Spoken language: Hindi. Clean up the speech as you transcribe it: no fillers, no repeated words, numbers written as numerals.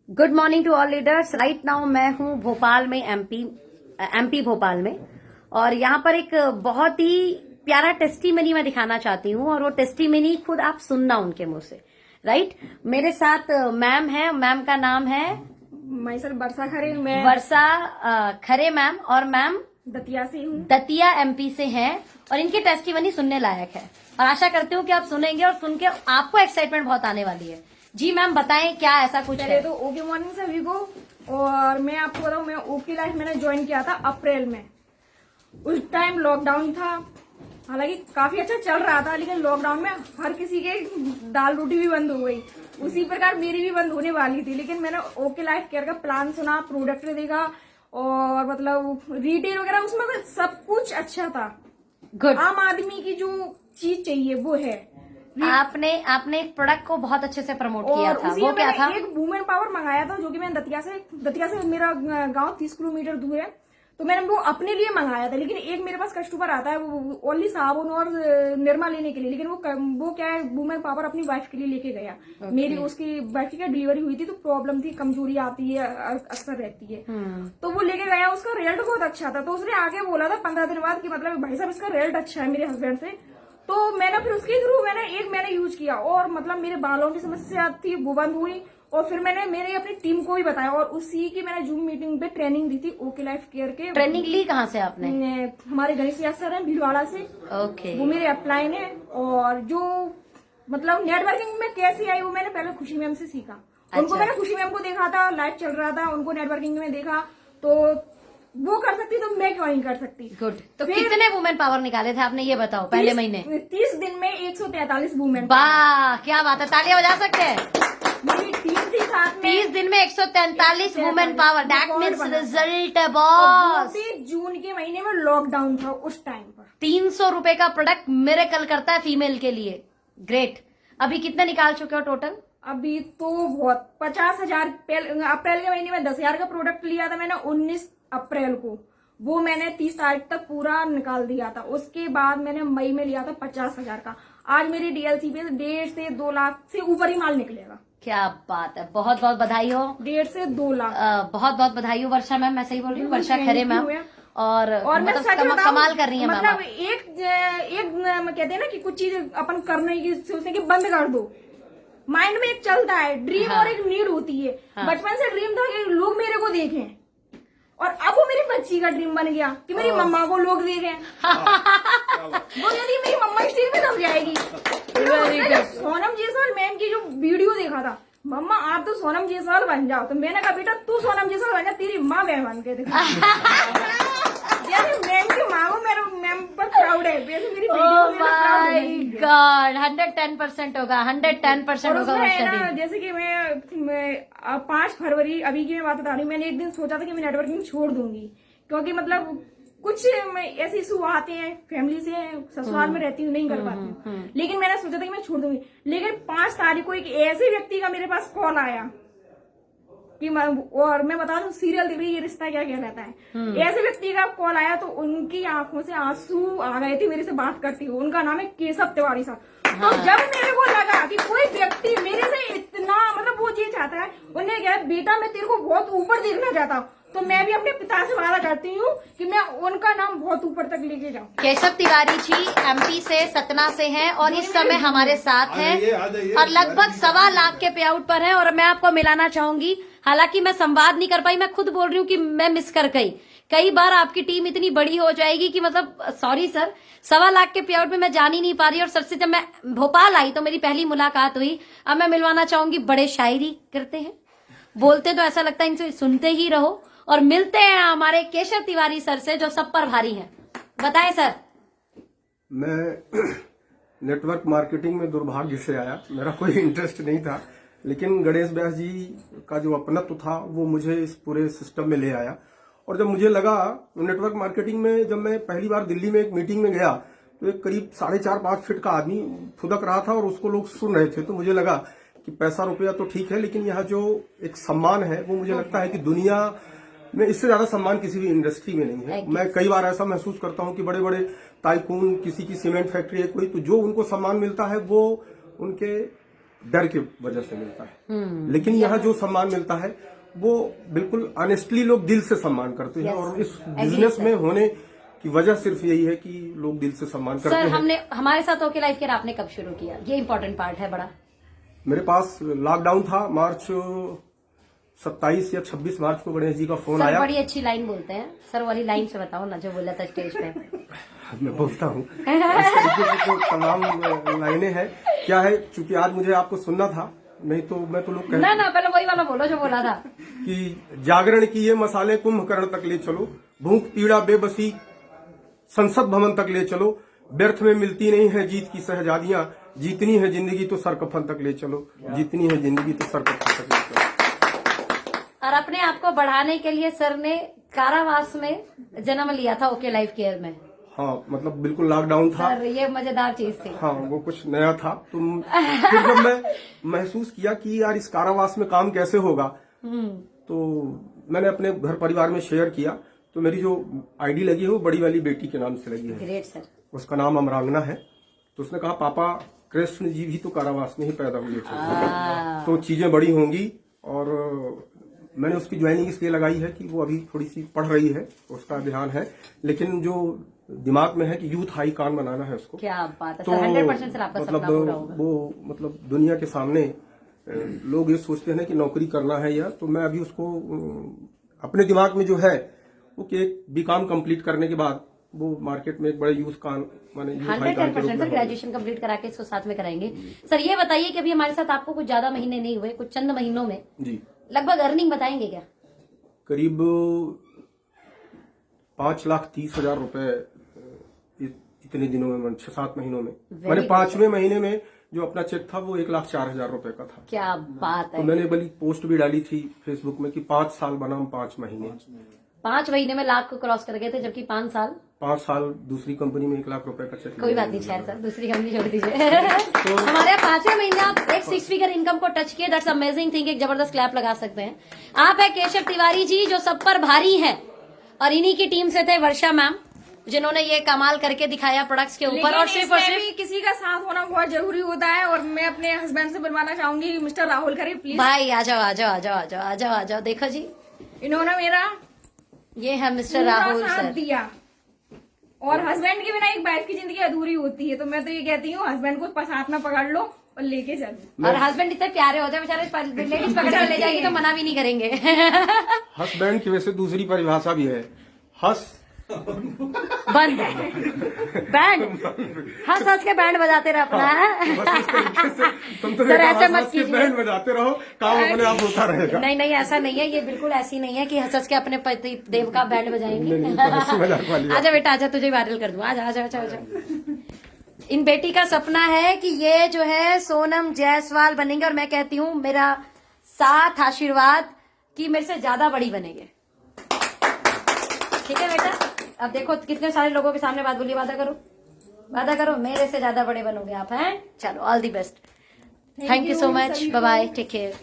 Good morning to all leaders. Right now मैं हूं भोपाल में, एमपी भोपाल में, और यहाँ पर एक बहुत ही प्यारा टेस्टीमनी मैं दिखाना चाहती हूँ, और वो टेस्टीमनी खुद आप सुनना उनके मुंह से। राइट, मेरे साथ मैम है, मैम का नाम है मैं सर वर्षा खरे, मैं वर्षा खरे मैम, और मैम दतिया से हूँ। दतिया एमपी से हैं, और इनकी टेस्टीमनी सुनने लायक है, और आशा करती हूँ कि आप सुनेंगे और सुन के आपको एक्साइटमेंट बहुत आने वाली है। जी मैम, बताएं क्या ऐसा कुछ पहले है? तो ओके मॉर्निंग सभी को। और मैं आपको बताऊँ, मैं ओके लाइफ मैंने ज्वाइन किया था अप्रैल में। उस टाइम लॉकडाउन था, हालांकि काफी अच्छा चल रहा था, लेकिन लॉकडाउन में हर किसी के दाल रोटी भी बंद हो गई। उसी प्रकार मेरी भी बंद होने वाली थी, लेकिन मैंने ओके लाइफ केयर का प्लान सुना, प्रोडक्ट देखा, और मतलब रिटेल वगैरह उसमें सब कुछ अच्छा था। गुड। आम आदमी की जो चीज चाहिए वो है। आपने एक प्रोडक्ट को बहुत अच्छे से प्रमोट किया और था, उसी वो में क्या मैंने था? एक वुमेन पावर मंगाया था, जो कि मैंने दतिया से मेरा गांव 30 किलोमीटर दूर है, तो मैंने वो अपने लिए मंगाया था। लेकिन एक मेरे पास कस्टमर आता है, वो ओनली साबुन और निरमा लेने के लिए, लेकिन वो क्या है, वुमेन पावर अपनी वाइफ के लिए लेके गया। मेरी उसकी वाइफ की डिलीवरी हुई थी, तो प्रॉब्लम थी, कमजोरी आती है, अक्सर रहती है, तो वो लेके गया। उसका रिजल्ट बहुत अच्छा था, तो उसने आगे बोला था 15 दिन बाद कि मतलब भाई साहब इसका रिजल्ट अच्छा है मेरे हस्बैंड से। तो मैंने फिर उसके थ्रू मैंने यूज किया, और मतलब मेरे बालों की समस्या थी वो बंद हुई। और फिर मैंने मेरे अपनी टीम को भी बताया, और उसी की मैंने जूम मीटिंग पे ट्रेनिंग दी थी ओके लाइफ केयर के। ट्रेनिंग ली कहाँ से आपने? हमारे गणेश याद सर है भीलवाड़ा से। ओके। वो मेरे अपलाइन है, और जो मतलब नेटवर्किंग में कैसे आई वो मैंने पहले खुशी मैम से सीखा। उनको अच्छा। मैंने खुशी मैम को देखा था, लाइव चल रहा था, उनको नेटवर्किंग में देखा, तो वो कर सकती तो मैं क्यों नहीं कर सकती। गुड। तो कितने वुमेन पावर निकाले थे आपने, ये बताओ पहले महीने? 30 दिन में 143 वुमेन। वाह, क्या बात है, तालियां बजा सकते हैं। मेरी टीम थी साथ में। 30 दिन में 143 women power, that means result और बॉस। वो भी जून के महीने में लॉकडाउन था उस टाइम पर। 300 रुपए का प्रोडक्ट मिरेकल करता है फीमेल के लिए। ग्रेट। अभी कितने निकाल चुके हो टोटल? अभी तो बहुत 50,000। अप्रैल के महीने में 10,000 का प्रोडक्ट लिया था मैंने 19 अप्रैल को, वो मैंने 30 तारीख तक पूरा निकाल दिया था। उसके बाद मैंने मई में लिया था 50,000 का। आज मेरी डीएलसी पे 1.5 से 2 लाख से ऊपर ही माल निकलेगा। क्या बात है, बहुत बहुत बधाई हो। 1.5 से 2 लाख। बहुत बहुत बधाई हो वर्षा मैम, मैं सही बोल रही हूँ? वर्षा खरे मैम। और मैं मतलब सच बताऊं, कमाल कर रही है मैम। मतलब एक कहते हैं ना कि कुछ चीज अपन करने की सोचने की बंद कर दो। माइंड में एक चलता है ड्रीम, हाँ। और एक नीड होती है। हाँ। बचपन से ड्रीम था कि लोग मेरे को देखें, और अब वो मेरी बच्ची का ड्रीम बन गया कि मेरी मम्मा को लोग देखें। वो यदि मेरी मम्मा स्टेज पे दब जाएगी। सोनम जायसवाल मैम की जो वीडियो देखा था, मम्मा आप तो सोनम जायसवाल बन जाओ, तो मैंने कहा बेटा तू सोनम जायसवाल बन जा, तेरी माँ मैं बन के देखा। जैसे मैम की माँ को मेरे मैम पर प्राउड है, वैसे मेरी गॉड 110% होगा, 110% होगा वर्षा दी। जैसे कि मैं 5 फरवरी अभी की मैं बात बता रही हूँ, मैंने एक दिन सोचा था कि मैं नेटवर्किंग छोड़ दूंगी, क्योंकि मतलब कुछ ऐसे इशू आते हैं, फैमिली से ससुराल में रहती हूँ, नहीं कर पाती हूँ, लेकिन मैंने सोचा था कि मैं छोड़ दूंगी। लेकिन 5 तारीख को एक ऐसे व्यक्ति का मेरे पास कॉल आया कि और मैं बता दूं, सीरियल देख रही ये रिश्ता क्या कहलाता है। ऐसे व्यक्ति का कॉल आया, तो उनकी आंखों से आंसू आ गए थे मेरे से बात करती हुई। उनका नाम है केशव तिवारी साहब। तो जब मेरे को लगा कि कोई व्यक्ति मेरे से इतना मतलब वो चीज चाहता है, उन्हें क्या बेटा मैं तेरे को बहुत ऊपर देखना चाहता हूँ, तो मैं भी अपने पिता से वादा करती हूँ कि मैं उनका नाम बहुत ऊपर तक लेके जाऊँ। केशव तिवारी जी एमपी से, सतना से हैं, और इस समय हमारे साथ हैं, और लगभग 1.25 लाख के पे आउट पर हैं। और मैं आपको मिलाना चाहूंगी, हालांकि मैं संवाद नहीं कर पाई, मैं खुद बोल रही हूँ कि मैं मिस कर गई। कई बार आपकी टीम इतनी बड़ी हो जाएगी कि मतलब सॉरी सर, 1.25 लाख के पे आउट में मैं जान ही नहीं पा रही। और सर से जब मैं भोपाल आई तो मेरी पहली मुलाकात हुई। अब मैं मिलवाना चाहूंगी, बड़े शायरी करते हैं, बोलते तो ऐसा लगता है इनसे सुनते ही रहो। और मिलते हैं हमारे केशव तिवारी सर से, जो सब पर भारी हैं। बताएं सर। मैं नेटवर्क मार्केटिंग में दुर्भाग्य से आया, मेरा कोई इंटरेस्ट नहीं था, लेकिन गणेश व्यास जी का जो अपनत्व था वो मुझे इस पूरे सिस्टम में ले आया। और जब मुझे लगा नेटवर्क मार्केटिंग में, जब मैं पहली बार दिल्ली में एक मीटिंग में गया, तो एक करीब 4.5-5 फीट का आदमी फुदक रहा था, और उसको लोग सुन रहे थे। तो मुझे लगा कि पैसा रुपया तो ठीक है, लेकिन यह जो एक सम्मान है वो मुझे लगता है कि दुनिया में इससे ज्यादा सम्मान किसी भी इंडस्ट्री में नहीं है। मैं कई बार ऐसा महसूस करता हूं कि बड़े बड़े टाइकून, किसी की सीमेंट फैक्ट्री है कोई, तो जो उनको सम्मान मिलता है वो उनके डर की वजह से मिलता है। लेकिन यहाँ जो सम्मान मिलता है वो बिल्कुल ऑनेस्टली लोग दिल से सम्मान करते हैं। और इस बिजनेस में होने की वजह सिर्फ यही है कि लोग दिल से सम्मान करते हैं। सर, हमारे साथ ओके लाइफ केयर आपने कब शुरू किया? ये इम्पोर्टेंट पार्ट है बड़ा। मेरे पास लॉकडाउन था, मार्च 27 या 26 मार्च को गणेश जी का फोन सर आया। बड़ी अच्छी लाइन बोलते हैं सर, वाली लाइन से बताओ ना जो बोला था स्टेज पे। मैं बोलता हूँ इस तरीके से तो तमाम लाइनें हैं। क्या है, चूंकि आज मुझे आपको सुनना था, नहीं तो मैं तो लोग ना ना, पहले वही वाला बोलो जो बोला था कि जागरण किए मसाले कुंभकर्ण तक ले चलो, भूख पीड़ा बेबसी संसद भवन तक ले चलो, व्यर्थ में मिलती नहीं है जीत की शहजादियां, जीतनी है जिंदगी तो सरकफन तक ले चलो, जीतनी है जिंदगी तो सरकफन तक ले चलो। और अपने आप को बढ़ाने के लिए सर ने कारावास में जन्म लिया था ओके लाइफ केयर में। हाँ, मतलब बिल्कुल लॉकडाउन था सर ये मजेदार चीज थी। हाँ, वो कुछ नया था। फिर जब मैं महसूस किया कि यार इस कारावास में काम कैसे होगा, तो मैंने अपने घर परिवार में शेयर किया। तो मेरी जो आईडी लगी है वो बड़ी वाली बेटी के नाम से लगी है। Great sir. उसका नाम अमरांगना है। तो उसने कहा पापा कृष्ण जी भी तो कारावास में ही पैदा हुए थे, तो चीजें बड़ी होंगी। और मैंने उसकी ज्वाइनिंग इसलिए लगाई है कि वो अभी थोड़ी सी पढ़ रही है, उसका ध्यान है, लेकिन जो दिमाग में है कि यूथ हाईकॉन बनाना है उसको। क्या बात है तो सर, 100% सर आपका सपना पूरा होगा। वो मतलब दुनिया के सामने लोग ये सोचते हैं कि नौकरी करना है या, तो मैं अभी उसको अपने दिमाग में जो है वो कि एक बीकॉम कंप्लीट करने के बाद वो मार्केट में एक बड़े यूथ कान माने 100% सर, ग्रेजुएशन कंप्लीट करा के इसको साथ में कराएंगे। सर ये बताइए कि अभी हमारे साथ आपको कुछ ज्यादा महीने नहीं हुए, कुछ चंद महीनों में जी लगभग अर्निंग बताएंगे क्या? करीब 5,30,000 रुपए इतने दिनों में, 6-7 महीनों में। मैंने 5वें महीने में जो अपना चेक था वो 1,04,000 रुपए का था। क्या बात है। तो मैंने बड़ी पोस्ट भी डाली थी फेसबुक में कि 5 साल बनाम 5 महीने। 5 महीने में लाख को क्रॉस कर गए थे, जबकि 5 साल दूसरी कंपनी में 1,00,000 रुपए का चेक। कोई बात नहीं, खैर सर दूसरी कंपनी छोड़ दीजिए। हमारे 5वें महीने आप एक 6 फिगर इनकम को टच किए, दैट्स अमेजिंग थिंग। एक जबरदस्त क्लैप लगा सकते हैं। आप है केशव तिवारी जी जो सब पर भारी है, और इन्हीं की टीम से थे वर्षा मैम जिन्होंने ये कमाल करके दिखाया प्रोडक्ट्स के ऊपर। और सिर्फ भी किसी का साथ होना बहुत जरूरी होता है। और मैं अपने हस्बैंड से बुलवाना चाहूंगी, मिस्टर राहुल खरे प्लीज। भाई आ जाओ आ जाओ आ जाओ आ जाओ आ जाओ आ जाओ। देखो जी, इन्होंने मेरा ये है मिस्टर पूरा राहुल साथ सर। दिया। और हस्बैंड के बिना एक वाइफ की जिंदगी अधूरी होती है। तो मैं तो ये कहती हूँ हस्बैंड को साथ में पकड़ लो और लेके चलो। और हस्बैंड इतने प्यारे होते हैं बेचारे, लेडीज पकड़ के ले जाएगी तो मना भी नहीं करेंगे। हस्बैंड की वैसे दूसरी परिभाषा भी है, हंस बंद बैंड, हंस हंस के बैंड बजाते रहे अपना है। बस इस तरीके से तुम तो सर ऐसे हंस मत हंस के कीजिए। बैंड बजाते रहो, काम अपने आप होता रहेगा। नहीं नहीं ऐसा नहीं है, ये बिल्कुल ऐसी नहीं है कि हंस हंस के अपने पति देव का बैंड बजाएंगे। नहीं, तो हंसी मजाक वाली बात। आजा बेटा आजा, तुझे वायरल कर दूं। आजा आजा आजा आजा। इन बेटी का सपना है कि ये जो है सोनम जायसवाल बनेंगे, और मैं कहती हूँ मेरा साथ आशीर्वाद कि मेरे से ज्यादा बड़ी बनेंगे। ठीक है बेटा, अब देखो कितने सारे लोगों के सामने बात बोलिए, वादा करो मेरे से ज्यादा बड़े बनोगे आप हैं। चलो all the best, thank you so much, bye bye, take care.